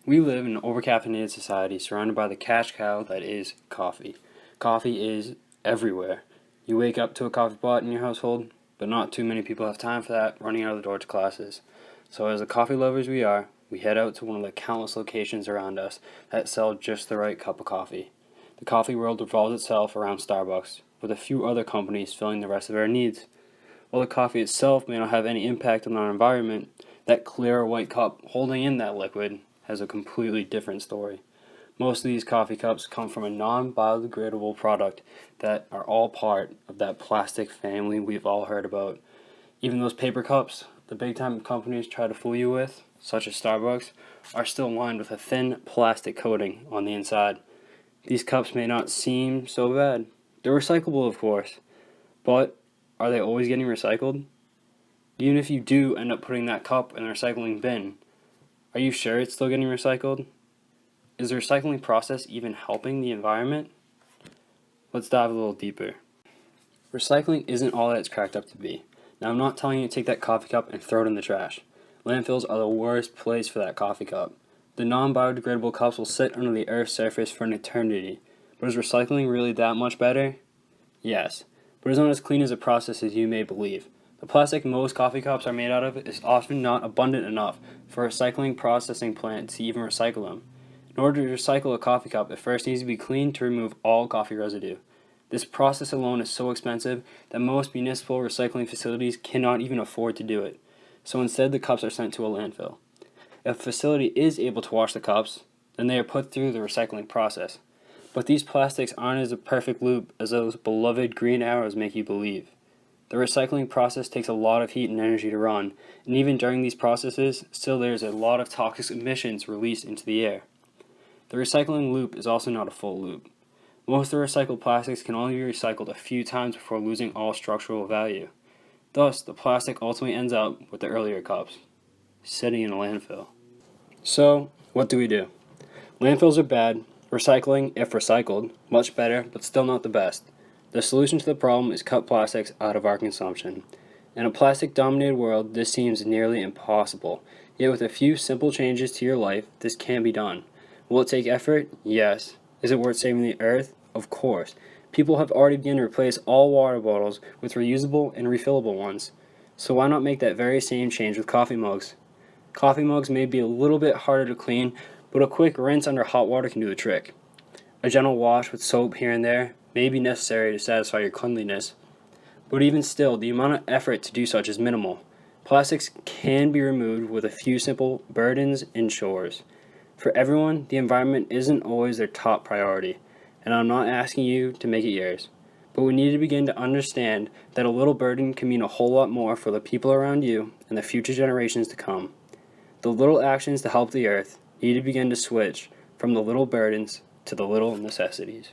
We live in an overcaffeinated society surrounded by the cash cow that is coffee. Coffee is everywhere. You wake up to a coffee pot in your household, but not too many people have time for that running out of the door to classes. So as the coffee lovers we are, we head out to one of the countless locations around us that sell just the right cup of coffee. The coffee world revolves itself around Starbucks, with a few other companies filling the rest of our needs. While the coffee itself may not have any impact on our environment, that clear white cup holding in that liquid has a completely different story. Most of these coffee cups come from a non-biodegradable product that are all part of that plastic family we've all heard about. Even those paper cups the big time companies try to fool you with, such as Starbucks, are still lined with a thin plastic coating on the inside. These cups may not seem so bad. They're recyclable, of course, but are they always getting recycled? Even if you do end up putting that cup in the recycling bin, are you sure it's still getting recycled? Is the recycling process even helping the environment? Let's dive a little deeper. Recycling isn't all that it's cracked up to be. Now, I'm not telling you to take that coffee cup and throw it in the trash. Landfills are the worst place for that coffee cup. The non-biodegradable cups will sit under the Earth's surface for an eternity. But is recycling really that much better? Yes, but it's not as clean as a process as you may believe. The plastic most coffee cups are made out of is often not abundant enough for a recycling processing plant to even recycle them. In order to recycle a coffee cup, it first needs to be cleaned to remove all coffee residue. This process alone is so expensive that most municipal recycling facilities cannot even afford to do it. So instead, the cups are sent to a landfill. If a facility is able to wash the cups, then they are put through the recycling process. But these plastics aren't as a perfect loop as those beloved green arrows make you believe. The recycling process takes a lot of heat and energy to run, and even during these processes, still there's a lot of toxic emissions released into the air. The recycling loop is also not a full loop. Most of the recycled plastics can only be recycled a few times before losing all structural value. Thus, the plastic ultimately ends up with the earlier cups, sitting in a landfill. So, what do we do? Landfills are bad. Recycling, if recycled, much better, but still not the best. The solution to the problem is cut plastics out of our consumption. In a plastic-dominated world, this seems nearly impossible. Yet with a few simple changes to your life, this can be done. Will it take effort? Yes. Is it worth saving the earth? Of course. People have already begun to replace all water bottles with reusable and refillable ones. So why not make that very same change with coffee mugs? Coffee mugs may be a little bit harder to clean, but a quick rinse under hot water can do the trick. A gentle wash with soap here and there may be necessary to satisfy your cleanliness, but even still, the amount of effort to do such is minimal. Plastics can be removed with a few simple burdens and chores. For everyone, the environment isn't always their top priority, and I'm not asking you to make it yours. But we need to begin to understand that a little burden can mean a whole lot more for the people around you and the future generations to come. The little actions to help the earth need to begin to switch from the little burdens to the little necessities.